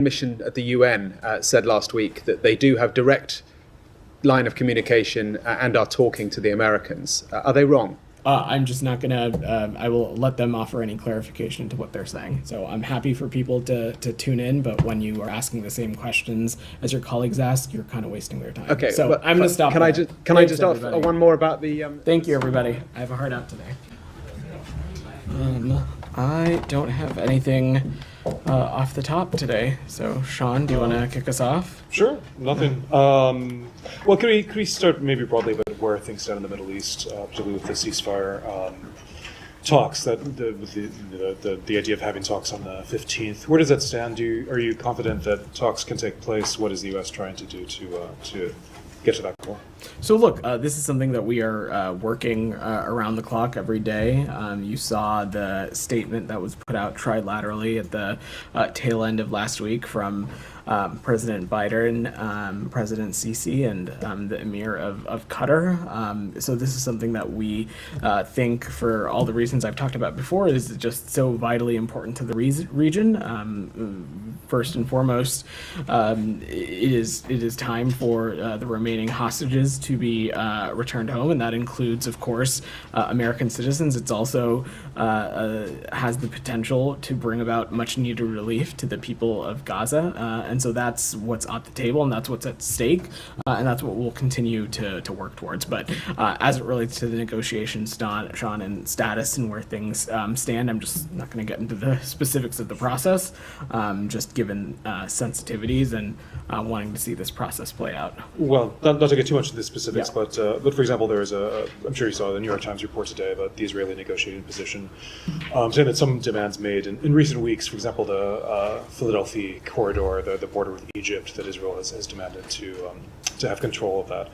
mission at the UN said last week that they do have direct line of communication and are talking to the Americans. Are they wrong? I'm just not gonna, I will let them offer any clarification to what they're saying. So I'm happy for people to tune in, but when you are asking the same questions as your colleagues ask, you're kind of wasting their time. Okay, so I'm gonna stop. Can I just offer one more about the? Thank you, everybody. I have a hard out today. I don't have anything off the top today. So Sean, do you want to kick us off? Sure, nothing. Well, could we start maybe broadly about where things stand in the Middle East, particularly with the ceasefire talks? That the idea of having talks on the 15th. Where does that stand? Are you confident that talks can take place? What is the U.S. trying to do to get to that goal? So look, this is something that we are working around the clock every day. You saw the statement that was put out trilaterally at the tail end of last week from President Biden, President Sisi, and the Emir of Qatar. So this is something that we think, for all the reasons I've talked about before, is just so vitally important to the region. First and foremost, it is time for the remaining hostages to be returned home, and that includes, of course, American citizens. It's also has the potential to bring about much needed relief to the people of Gaza, and so that's what's at the table, and that's what's at stake, and that's what we'll continue to work towards. But as it relates to the negotiations, Sean, and status and where things stand, I'm just not going to get into the specifics of the process, just given sensitivities and wanting to see this process play out. Well, not to get too much into the specifics, Yeah. but for example, there is I'm sure you saw the New York Times report today about the Israeli negotiating position, saying that some demands made in recent weeks, for example, the Philadelphia corridor, the border with Egypt, that Israel has demanded to have control of that.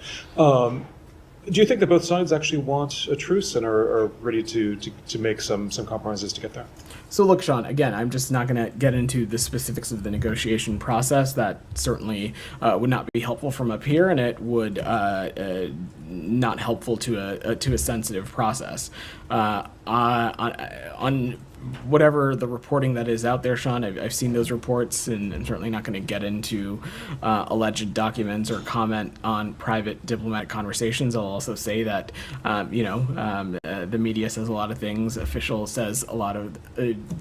Do you think that both sides actually want a truce and are ready to make some compromises to get there? So look, Sean, again, I'm just not going to get into the specifics of the negotiation process. That certainly would not be helpful from up here, and it would not helpful to a sensitive process. On whatever the reporting that is out there, Sean, I've seen those reports, and I'm certainly not going to get into alleged documents or comment on private diplomatic conversations. I'll also say that, the media says a lot of things,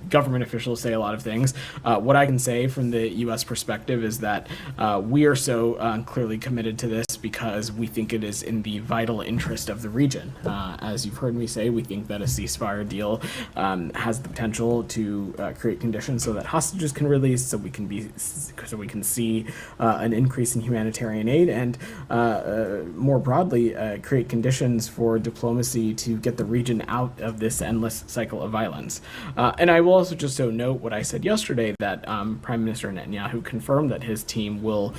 government officials say a lot of things. What I can say from the U.S. perspective is that we are so clearly committed to this because we think it is in the vital interest of the region. As you've heard me say, we think that a ceasefire deal has the potential to create conditions so that hostages can release, so we can see an increase in humanitarian aid, and more broadly create conditions for diplomacy to get the region out of this endless cycle of violence. And I will also just note what I said yesterday, that Prime Minister Netanyahu confirmed that his team will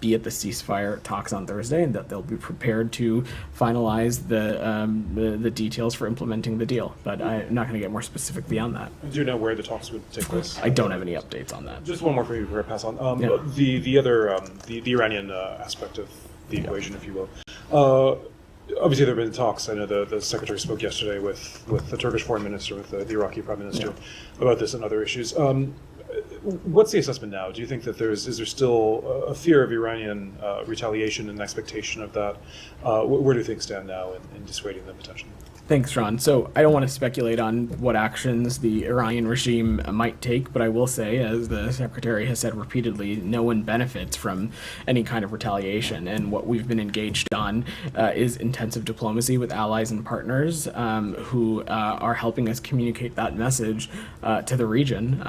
be at the ceasefire talks on Thursday, and that they'll be prepared to finalize the details for implementing the deal. But I'm not going to get more specific beyond that. Do you know where the talks would take place? I don't have any updates on that. Just one more for you before I pass on. Yeah. The other the Iranian aspect of the equation, if you will. Obviously, there have been talks. I know the secretary spoke yesterday with the Turkish foreign minister, with the Iraqi prime minister, about this and other issues. What's the assessment now? Do you think that is there still a fear of Iranian retaliation and expectation of that? Where do things stand now in dissuading them potentially? Thanks, Ron. So I don't want to speculate on what actions the Iranian regime might take, but I will say, as the secretary has said repeatedly, no one benefits from any kind of retaliation. And what we've been engaged on is intensive diplomacy with allies and partners who are helping us communicate that message to the region,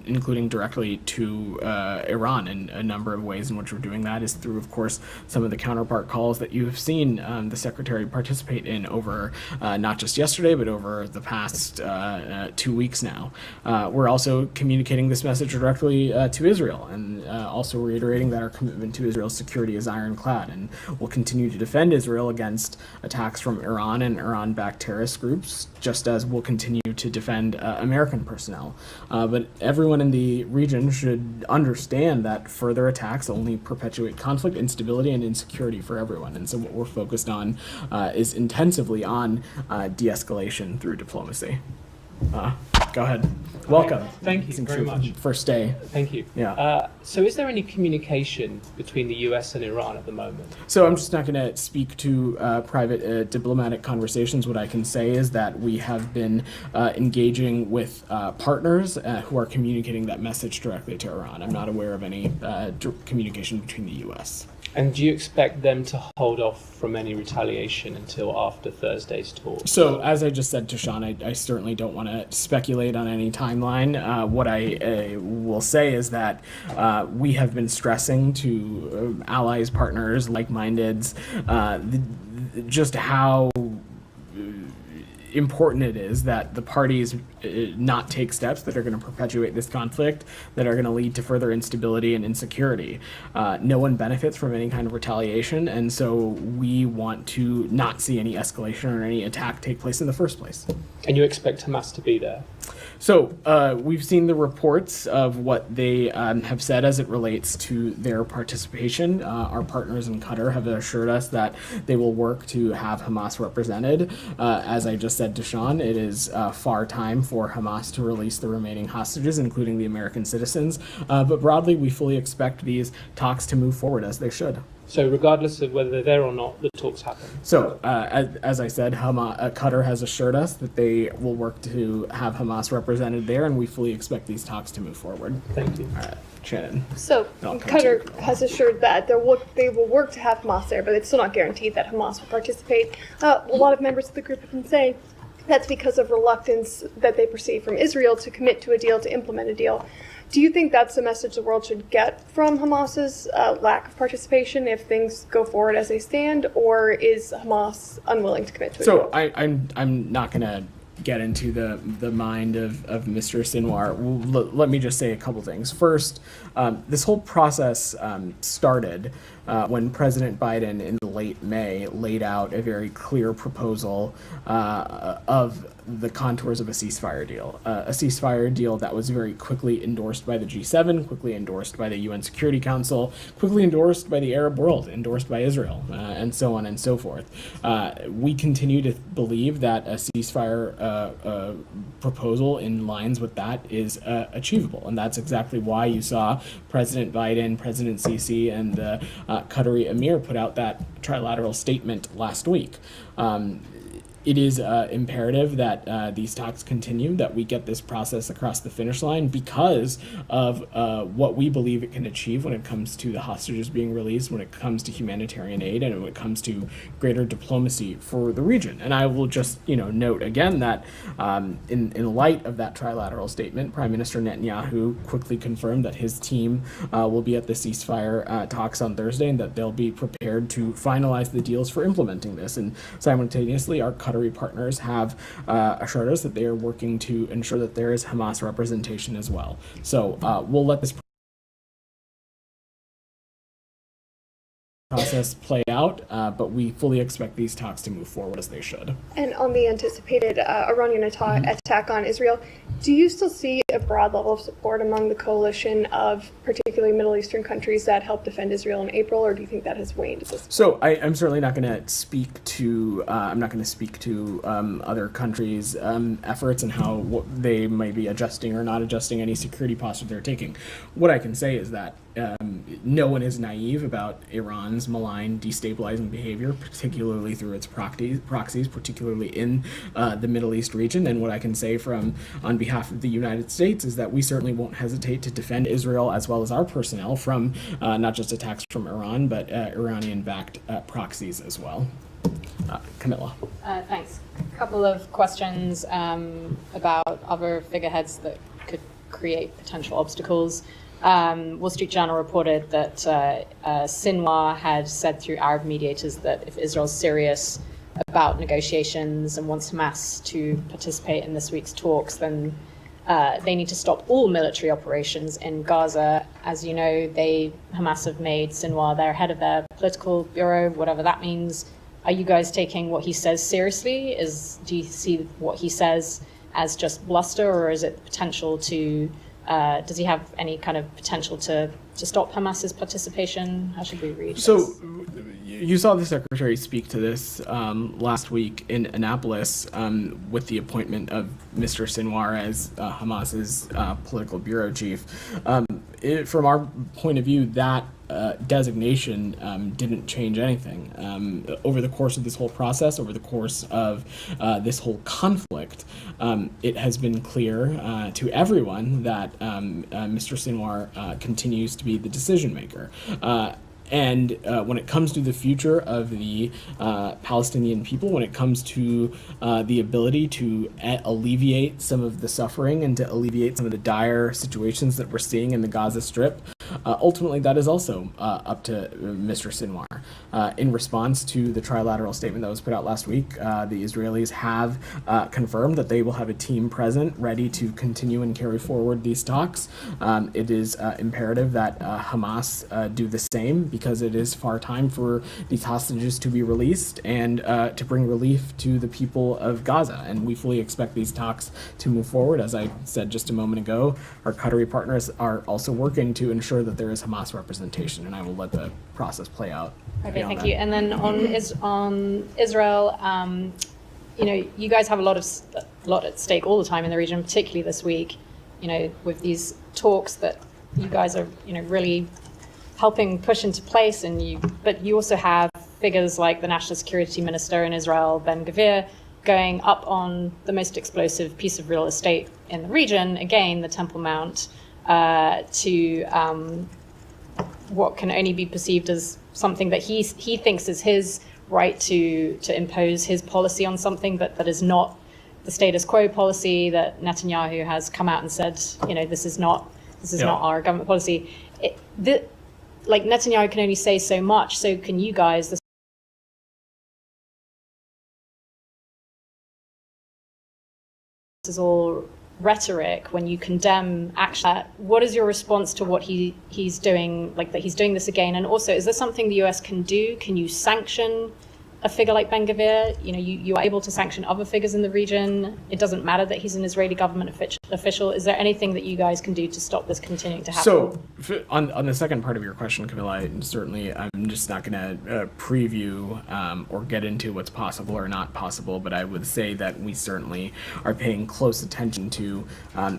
including directly to Iran. And a number of ways in which we're doing that is through, of course, some of the counterpart calls that you have seen the secretary participate in over not just yesterday, but over the past 2 weeks now. We're also communicating this message directly to Israel, and also reiterating that our commitment to Israel's security is ironclad, and we'll continue to defend Israel against attacks from Iran and Iran-backed terrorist groups, just as we'll continue to defend American personnel. But everyone in the region should understand that further attacks only perpetuate conflict, instability, and insecurity for everyone. And so what we're focused on is intensively on de-escalation through diplomacy. Go ahead. Welcome. Thank you Since very your much. First day. Thank you. Yeah. So is there any communication between the US and Iran at the moment? So I'm just not going to speak to private diplomatic conversations. What I can say is that we have been engaging with partners who are communicating that message directly to Iran. I'm not aware of any communication between the U.S. And do you expect them to hold off from any retaliation until after Thursday's talk? So, as I just said to Sean, I certainly don't want to speculate on any timeline. What I will say is that we have been stressing to allies, partners, like-mindeds, just how important it is that the parties not take steps that are going to perpetuate this conflict, that are going to lead to further instability and insecurity. No one benefits from any kind of retaliation, and so we want to not see any escalation or any attack take place in the first place. And you expect Hamas to be there? So we've seen the reports of what they have said as it relates to their participation. Our partners in Qatar have assured us that they will work to have Hamas represented. As I just said to Sean, it is far time for Hamas to release the remaining hostages, including the American citizens. But broadly, we fully expect these talks to move forward as they should. So regardless of whether they're there or not, the talks happen? So, as I said, Qatar has assured us that they will work to have Hamas represented there, and we fully expect these talks to move forward. Thank you. All right, Shannon. So Qatar has assured that they will work to have Hamas there, but it's still not guaranteed that Hamas will participate. A lot of members of the group have been saying that's because of reluctance that they perceive from Israel to commit to a deal, to implement a deal. Do you think that's the message the world should get from Hamas's lack of participation if things go forward as they stand, or is Hamas unwilling to commit to a deal? So I'm not going to get into the mind of Mr. Sinwar. Let me just say a couple things. First, this whole process started when President Biden in late May laid out a very clear proposal of the contours of a ceasefire deal that was very quickly endorsed by the G7, quickly endorsed by the UN Security Council, quickly endorsed by the Arab world, endorsed by Israel, and so on and so forth. We continue to believe that a ceasefire proposal in lines with that is achievable, and that's exactly why you saw President Biden, President Sisi, and the Qatari Emir put out that trilateral statement last week. It is imperative that these talks continue, that we get this process across the finish line because of what we believe it can achieve when it comes to the hostages being released, when it comes to humanitarian aid, and when it comes to greater diplomacy for the region. And I will just note again that in light of that trilateral statement, Prime Minister Netanyahu quickly confirmed that his team will be at the ceasefire talks on Thursday, and that they'll be prepared to finalize the deals for implementing this. And simultaneously, our Qatari partners have assured us that they are working to ensure that there is Hamas representation as well. So we'll let this process play out, but we fully expect these talks to move forward as they should. And on the anticipated Iranian attack on Israel, do you still see a broad level of support among the coalition of particularly Middle Eastern countries that helped defend Israel in April, or do you think that has waned at this point? So I'm certainly not going to speak to other countries' efforts and how they might be adjusting or not adjusting any security posture they're taking. What I can say is that no one is naive about Iran's malign, destabilizing behavior, particularly through its proxies, particularly in the Middle East region. And what I can say on behalf of the United States is that we certainly won't hesitate to defend Israel as well as our personnel from not just attacks from Iran, but Iranian-backed proxies as well. Camilla. Thanks. A couple of questions about other figureheads that could create potential obstacles. Wall Street Journal reported that Sinwar had said through Arab mediators that if Israel's serious about negotiations and wants Hamas to participate in this week's talks, then they need to stop all military operations in Gaza. As you know, Hamas have made Sinwar their head of their political bureau, whatever that means. Are you guys taking what he says seriously? Do you see what he says as just bluster, or is it potential to does he have any kind of potential to stop Hamas's participation? How should we read this? So you saw the secretary speak to this last week in Annapolis with the appointment of Mr. Sinwar as Hamas's political bureau chief. From our point of view, that designation didn't change anything. Over the course of this whole process, over the course of this whole conflict, it has been clear to everyone that Mr. Sinwar continues to be the decision maker. And when it comes to the future of the Palestinian people, when it comes to the ability to alleviate some of the suffering and to alleviate some of the dire situations that we're seeing in the Gaza Strip, ultimately that is also up to Mr. Sinwar. In response to the trilateral statement that was put out last week, the Israelis have confirmed that they will have a team present ready to continue and carry forward these talks. It is imperative that Hamas do the same, because it is far time for these hostages to be released and to bring relief to the people of Gaza. And we fully expect these talks to move forward. As I said just a moment ago, our Qatari partners are also working to ensure that there is Hamas representation, and I will let the process play out. Okay, thank you. And then on Israel, you guys have a lot at stake all the time in the region, particularly this week. With these talks that you guys are, really helping push into place, but you also have figures like the National Security Minister in Israel, Ben-Gvir, going up on the most explosive piece of real estate in the region, again, the Temple Mount, to what can only be perceived as something that he thinks is his right to impose his policy on something, but that is not the status quo policy, that Netanyahu has come out and said, this is not our government policy. Netanyahu can only say so much, so can you guys. This is all rhetoric when you condemn action. What is your response to what he's doing, that he's doing this again? And also, is there something the US can do? Can you sanction a figure like Ben-Gvir? You are able to sanction other figures in the region. It doesn't matter that he's an Israeli government official. Is there anything that you guys can do to stop this continuing to happen? So, on the second part of your question, Camilla, I'm just not going to preview or get into what's possible or not possible, but I would say that we certainly are paying close attention to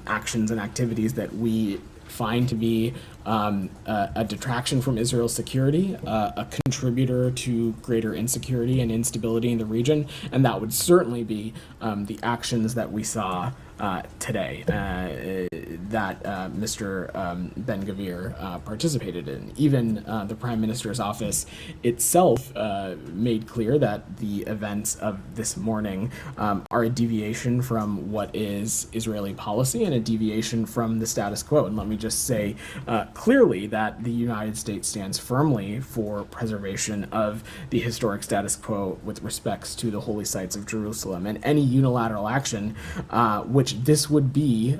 actions and activities that we find to be a detraction from Israel's security, a contributor to greater insecurity and instability in the region, and that would certainly be the actions that we saw today that Mr. Ben-Gvir participated in. Even the Prime Minister's office itself made clear that the events of this morning are a deviation from what is Israeli policy and a deviation from the status quo. And let me just say clearly that the United States stands firmly for preservation of the historic status quo with respects to the holy sites of Jerusalem, and any unilateral action, which this would be,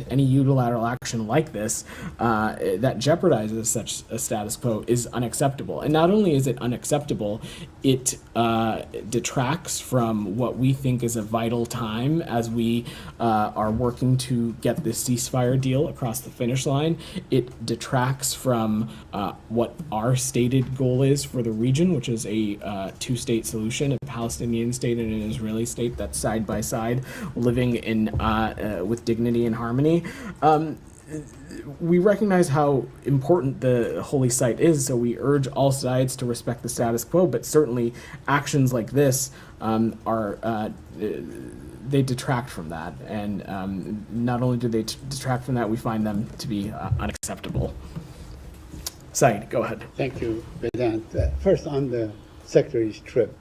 any unilateral action like this that jeopardizes such a status quo is unacceptable. And not only is it unacceptable, it detracts from what we think is a vital time as we are working to get this ceasefire deal across the finish line. It detracts from what our stated goal is for the region, which is a two-state solution, a Palestinian state and an Israeli state that's side by side, living in with dignity and harmony. We recognize how important the holy site is, so we urge all sides to respect the status quo, but certainly actions like this they detract from that, and not only do they detract from that, we find them to be unacceptable. Said, go ahead. Thank you, Vedant. First, on the Secretary's trip,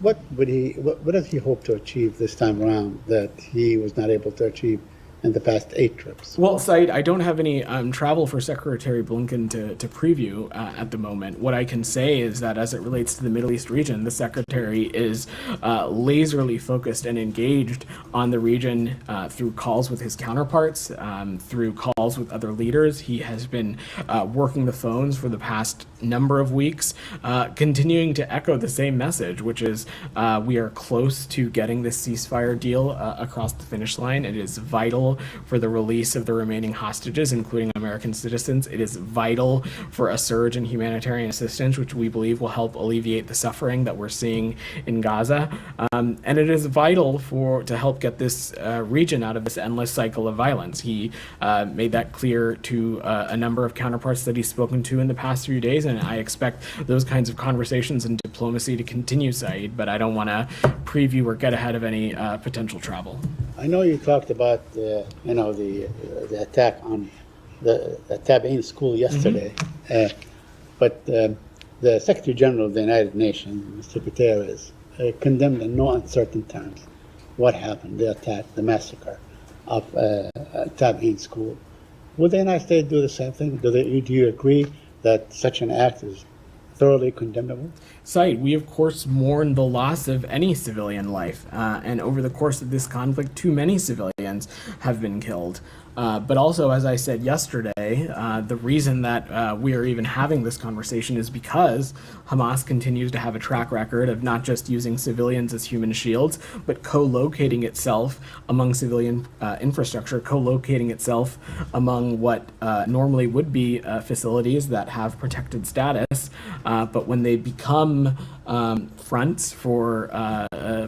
what does he hope to achieve this time around that he was not able to achieve in the past 8 trips? Well, Said, I don't have any travel for Secretary Blinken to preview at the moment. What I can say is that as it relates to the Middle East region, the Secretary is laserly focused and engaged on the region through calls with his counterparts, through calls with other leaders. He has been working the phones for the past number of weeks, continuing to echo the same message, which is we are close to getting this ceasefire deal across the finish line. It is vital vital for the release of the remaining hostages, including American citizens. It is vital for a surge in humanitarian assistance, which we believe will help alleviate the suffering that we're seeing in Gaza. And it is vital to help get this region out of this endless cycle of violence. He made that clear to a number of counterparts that he's spoken to in the past few days, and I expect those kinds of conversations and diplomacy to continue, Saeed, but I don't want to preview or get ahead of any potential travel. I know you talked about the attack on the Tabain school yesterday, but the Secretary General of the United Nations, Mr. Guterres, condemned in no uncertain terms what happened, the attack, the massacre of Tabain school. Would the United States do the same thing? Do you agree that such an act is thoroughly condemnable? Saeed, we of course mourn the loss of any civilian life, and over the course of this conflict, too many civilians have been killed. But also, as I said yesterday, the reason that we are even having this conversation is because Hamas continues to have a track record of not just using civilians as human shields, but co-locating itself among civilian infrastructure, co-locating itself among what normally would be facilities that have protected status, but when they become fronts for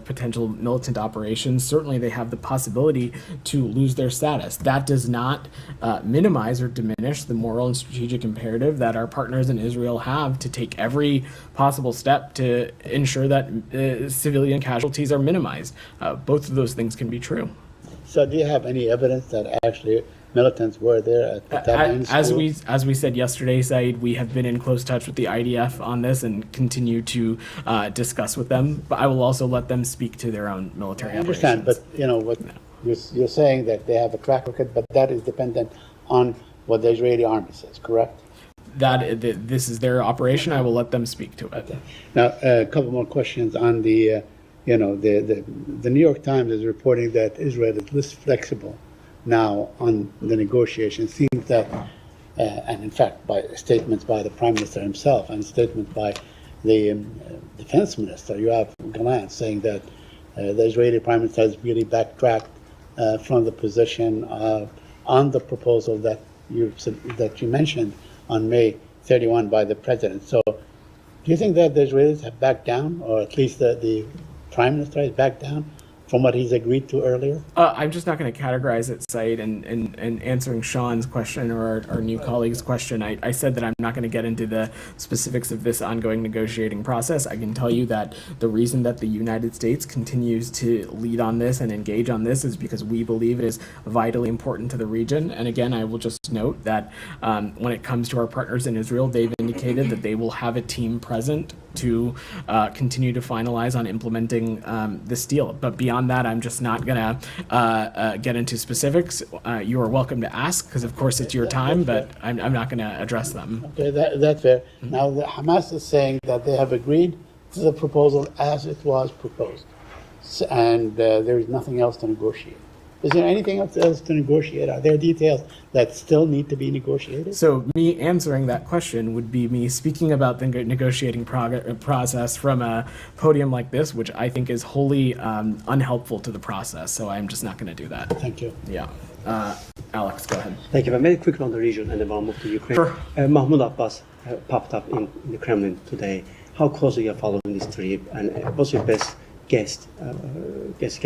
potential militant operations, certainly they have the possibility to lose their status. That does not minimize or diminish the moral and strategic imperative that our partners in Israel have to take every possible step to ensure that civilian casualties are minimized. Both of those things can be true. So do you have any evidence that actually militants were there at the Tabain school? As we said yesterday, Saeed, we have been in close touch with the IDF on this and continue to discuss with them. But I will also let them speak to their own military I understand, operations. but you know what you're saying that they have a track record, but that is dependent on what the Israeli army says, correct? This is their operation. I will let them speak to it. Okay. Now, a couple more questions on the New York Times is reporting that Israel is less flexible now on the negotiations. Seems that, and in fact, by statements by the Prime Minister himself and statements by the Defense Minister, Yoav Gallant, saying that the Israeli Prime Minister has really backtracked from the position on the proposal that you mentioned on May 31 by the President. So, do you think that the Israelis have backed down, or at least the Prime Minister has backed down from what he's agreed to earlier? I'm just not going to categorize it, Saeed, and answering Sean's question or our new colleague's question. I said that I'm not going to get into the specifics of this ongoing negotiating process. I can tell you that the reason that the United States continues to lead on this and engage on this is because we believe it is vitally important to the region. And again, I will just note that when it comes to our partners in Israel, they've indicated that they will have a team present to continue to finalize on implementing this deal. But beyond that, I'm just not going to get into specifics. You are welcome to ask, because of course it's your time, but I'm not going to address them. Okay, that's fair. Now, the Hamas is saying that they have agreed to the proposal as it was proposed, and there is nothing else to negotiate. Is there anything else to negotiate? Are there details that still need to be negotiated? So me answering that question would be me speaking about the negotiating process from a podium like this, which I think is wholly unhelpful to the process. So I'm just not going to do that. Thank you. Yeah. Alex, go ahead. Thank you. But very quickly on the region, and then I'll move to Ukraine. Sure. Mahmoud Abbas popped up in the Kremlin today. How closely are you following this trip, and what's your best guess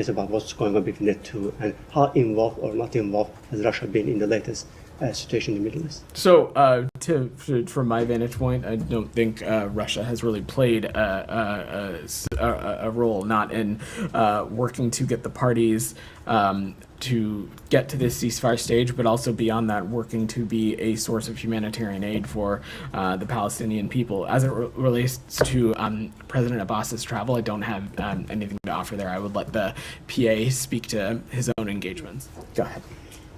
about what's going on between the two, and how involved or not involved has Russia been in the latest situation in the Middle East? So, from my vantage point, I don't think Russia has really played a role, not in working to get the parties to get to this ceasefire stage, but also beyond that, working to be a source of humanitarian aid for the Palestinian people. As it relates to President Abbas's travel, I don't have anything to offer there. I would let the PA speak to his own engagements. Go ahead.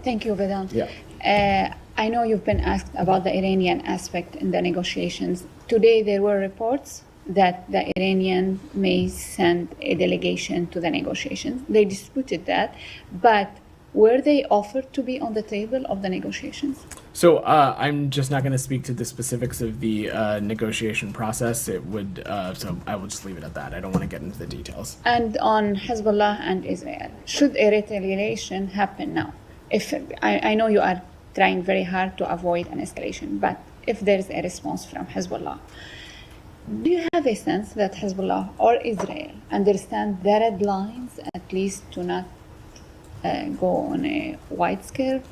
Thank you, Vedant. Yeah. I know you've been asked about the Iranian aspect in the negotiations. Today, there were reports that the Iranian may send a delegation to the negotiations. They disputed that, but were they offered to be on the table of the negotiations? So I'm just not going to speak to the specifics of the negotiation process. It would, so I will just leave it at that. I don't want to get into the details. And on Hezbollah and Israel, should a retaliation happen now, if I know you are trying very hard to avoid an escalation, but if there's a response from Hezbollah, do you have a sense that Hezbollah or Israel understand the red lines, at least to not go on a wide-scale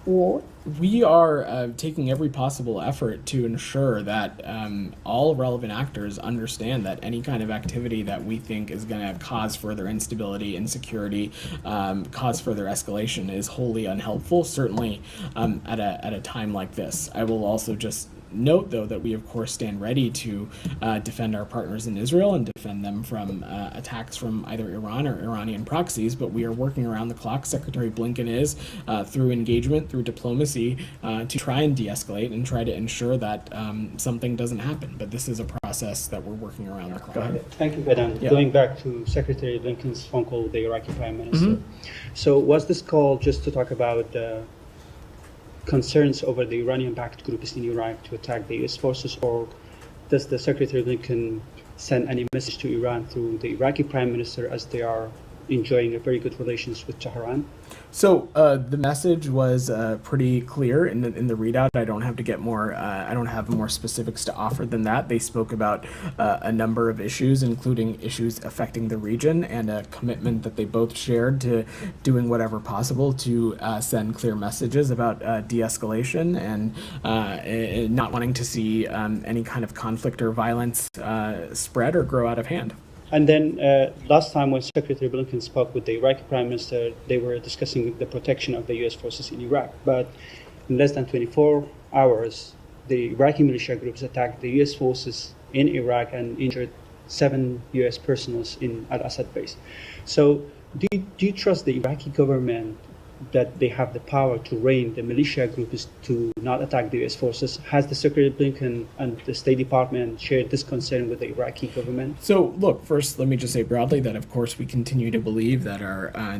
war? We are taking every possible effort to ensure that all relevant actors understand that any kind of activity that we think is going to cause further instability, insecurity, cause further escalation is wholly unhelpful, certainly at a time like this. I will also just note, though, that we, of course, stand ready to defend our partners in Israel and defend them from attacks from either Iran or Iranian proxies, but we are working around the clock. Secretary Blinken is, through engagement, through diplomacy, to try and de-escalate and try to ensure that something doesn't happen. But this is a process that we're working around the clock. Go ahead. Thank you, Vedant. Yeah. Going back to Secretary Blinken's phone call with the Iraqi Prime Minister. So was this call just to talk about concerns over the Iranian-backed groups in Iraq to attack the U.S. forces, or does the Secretary Blinken send any message to Iran through the Iraqi Prime Minister, as they are enjoying a very good relations with Tehran? So the message was pretty clear in the readout. I don't have to get more. I don't have more specifics to offer than that. They spoke about a number of issues, including issues affecting the region, and a commitment that they both shared to doing whatever possible to send clear messages about de-escalation and not wanting to see any kind of conflict or violence spread or grow out of hand. And then last time when Secretary Blinken spoke with the Iraqi Prime Minister, they were discussing the protection of the U.S. forces in Iraq. But in less than 24 hours, the Iraqi militia groups attacked the U.S. forces in Iraq and injured 7 U.S. personnel in Al-Assad base. So do you trust the Iraqi government that they have the power to rein the militia groups to not attack the U.S. forces? Has the Secretary Blinken and the State Department shared this concern with the Iraqi government? So, look, first, let me just say broadly that, of course, we continue to believe that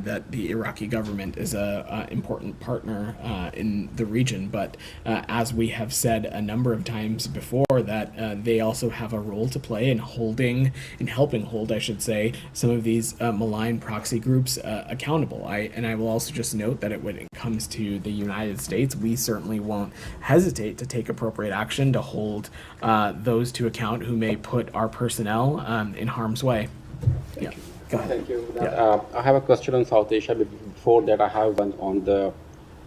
that the Iraqi government is a important partner in the region. But as we have said a number of times before, that they also have a role to play in helping hold, I should say, some of these malign proxy groups accountable. I will also just note that when it comes to the United States, we certainly won't hesitate to take appropriate action to hold those to account who may put our personnel in harm's way. Yeah. Go ahead. Thank you. Yeah. I have a question on South Asia, but before that I have one on the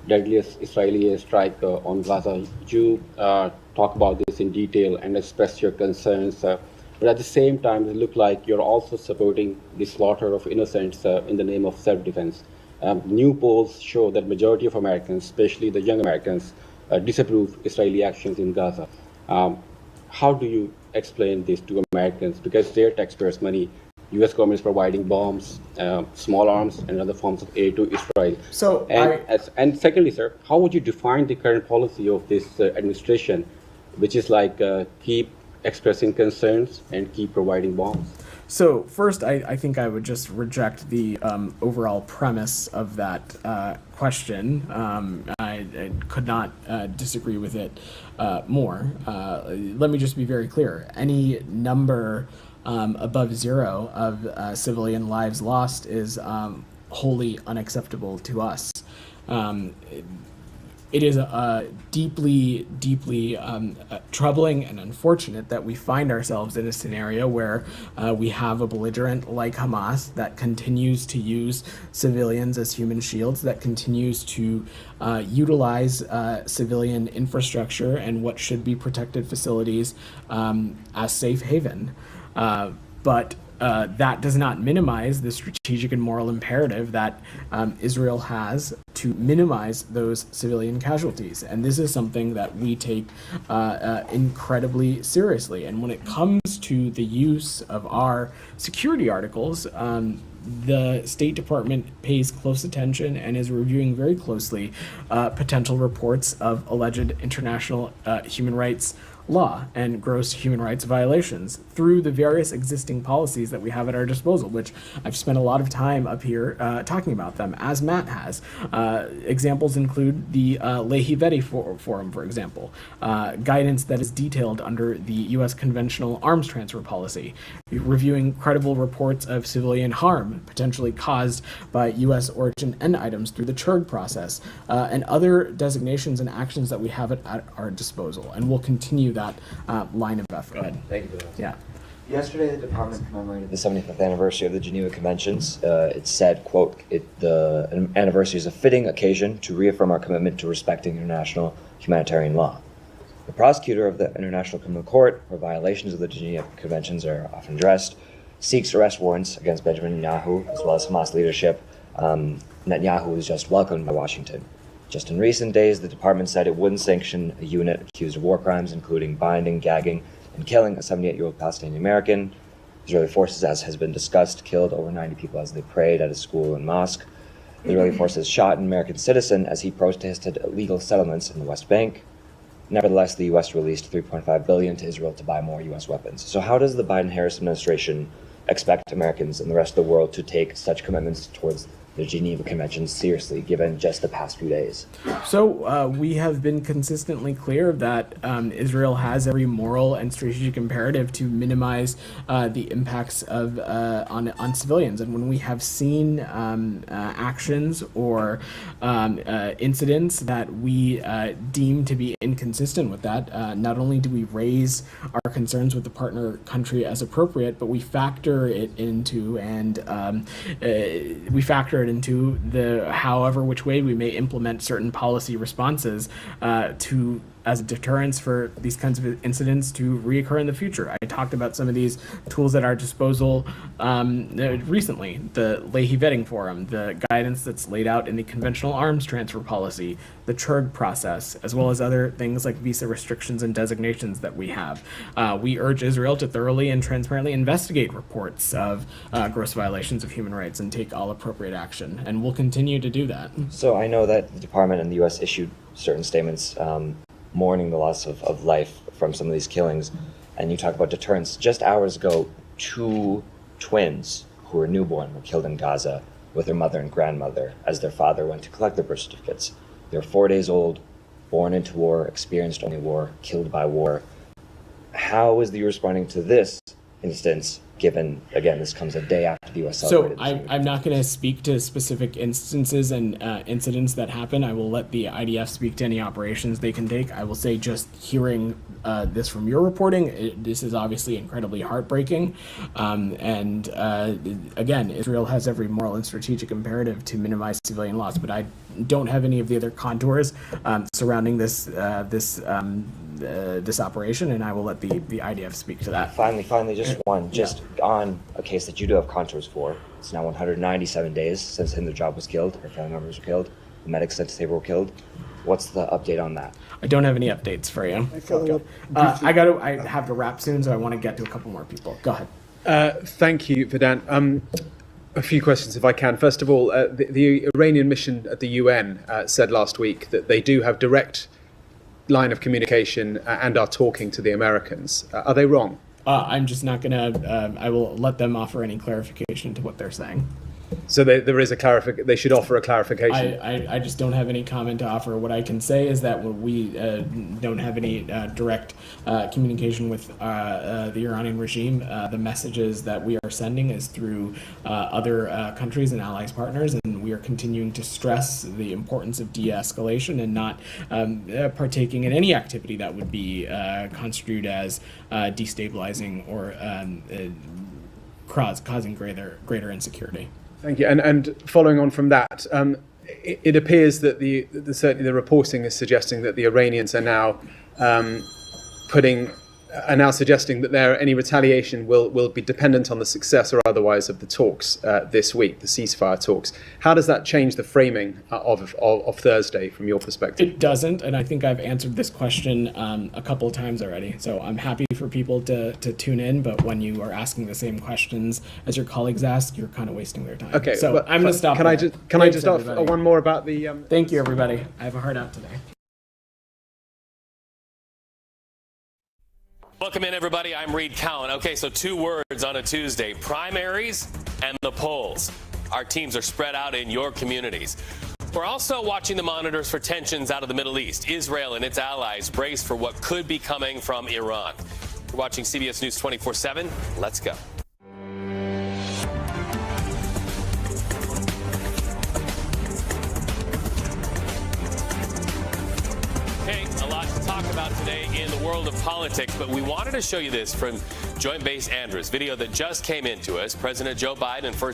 deadliest Israeli strike on Gaza. You talk about this in detail and express your concerns, but at the same time it looks like you're also supporting the slaughter of innocents in the name of self-defense. New polls show that majority of Americans, especially the young Americans, disapprove Israeli actions in Gaza. How do you explain this to Americans? Because their taxpayers' money, U.S. government is providing bombs, small arms, and other forms of aid to Israel. So, and secondly, sir, how would you define the current policy of this administration, which is like keep expressing concerns and keep providing bombs? So first, I think I would just reject the overall premise of that question. I could not disagree with it more. Let me just be very clear. Any number above zero of civilian lives lost is wholly unacceptable to us. It is deeply, deeply troubling and unfortunate that we find ourselves in a scenario where we have a belligerent like Hamas that continues to use civilians as human shields, that continues to utilize civilian infrastructure and what should be protected facilities as safe haven. But that does not minimize the strategic and moral imperative that Israel has to minimize those civilian casualties. And this is something that we take incredibly seriously. And when it comes to the use of our security articles, the State Department pays close attention and is reviewing very closely potential reports of alleged international human rights law and gross human rights violations through the various existing policies that we have at our disposal, which I've spent a lot of time up here talking about them, as Matt has. Examples include the Lehi-Veti Forum, for example, guidance that is detailed under the U.S. conventional arms transfer policy, reviewing credible reports of civilian harm potentially caused by U.S. origin end items through the CHURG process, and other designations and actions that we have at our disposal. And we'll continue that line of effort. Thank you for that. Yeah. Yesterday, the department commemorated the 75th anniversary of the Geneva Conventions. It said, quote, the anniversary is a fitting occasion to reaffirm our commitment to respecting international humanitarian law. The prosecutor of the International Criminal Court, where violations of the Geneva Conventions are often addressed, seeks arrest warrants against Benjamin Netanyahu, as well as Hamas leadership. Netanyahu was just welcomed by Washington. Just in recent days, the department said it wouldn't sanction a unit accused of war crimes, including binding, gagging, and killing a 78-year-old Palestinian American. Israeli forces, as has been discussed, killed over 90 people as they prayed at a school and mosque. The Israeli forces shot an American citizen as he protested illegal settlements in the West Bank. Nevertheless, the U.S. released $3.5 billion to Israel to buy more U.S. weapons. So how does the Biden-Harris administration expect Americans and the rest of the world to take such commitments towards the Geneva Convention seriously, given just the past few days? So we have been consistently clear that Israel has every moral and strategic imperative to minimize the impacts of on civilians. And when we have seen actions or incidents that we deem to be inconsistent with that, not only do we raise our concerns with the partner country as appropriate, but we factor it into into the however which way we may implement certain policy responses to as a deterrence for these kinds of incidents to reoccur in the future. I talked about some of these tools at our disposal recently, the Lehi Vetting Forum, the guidance that's laid out in the conventional arms transfer policy, the CHURG process, as well as other things like visa restrictions and designations that we have. We urge Israel to thoroughly and transparently investigate reports of gross violations of human rights and take all appropriate action, and we'll continue to do that. So I know that the department and the U.S. issued certain statements mourning the loss of life from some of these killings, and you talk about deterrence. Just hours ago, 2 twins who were newborn were killed in Gaza with their mother and grandmother as their father went to collect their birth certificates. They're 4 days old, born into war, experienced only war, killed by war. How is the U.S. responding to this instance, given, again, this comes a day after the U.S. celebrated? So I'm not going to speak to specific instances and incidents that happen. I will let the IDF speak to any operations they can take. I will say, just hearing this from your reporting, this is obviously incredibly heartbreaking. Again, Israel has every moral and strategic imperative to minimize civilian loss, but I don't have any of the other contours surrounding this operation, and I will let the IDF speak to that. Finally, just one. On a case that you do have contours for, it's now 197 days since Hindu Job was killed, her family members were killed, the medics sent to say were killed. What's the update on that? I don't have any updates for you. I have to wrap soon, so I want to get to a couple more people. Go ahead. Thank you, Vedant. A few questions, if I can. First of all, the Iranian mission at the UN said last week that they do have direct line of communication and are talking to the Americans. Are they wrong? I'm just not going to, I will let them offer any clarification to what they're saying. So there is a they should offer a clarification. I just don't have any comment to offer. What I can say is that we don't have any direct communication with the Iranian regime. The messages that we are sending is through other countries and allies partners, and we are continuing to stress the importance of de-escalation and not partaking in any activity that would be construed as destabilizing or causing greater insecurity. Thank you. And following on from that, it appears that certainly the reporting is suggesting that the Iranians are now suggesting that any retaliation will be dependent on the success or otherwise of the talks this week, the ceasefire talks. How does that change the framing of Thursday from your perspective? It doesn't, and I think I've answered this question a couple of times already. So I'm happy for people to tune in, but when you are asking the same questions as your colleagues ask, you're kind of wasting their time. Okay, so I'm going to stop. Can I just offer one more about the? Thank you, everybody. I have a heart out today. Welcome in, everybody. I'm Reed Cowan. Okay, so 2 words on a Tuesday: primaries and the polls. Our teams are spread out in your communities. We're also watching the monitors for tensions out of the Middle East. Israel and its allies brace for what could be coming from Iran. You're watching CBS News 24/7. Let's go. Okay, a lot to talk about today in the world of politics, but we wanted to show you this from Joint Base Andrews, video that just came into us. President Joe Biden and First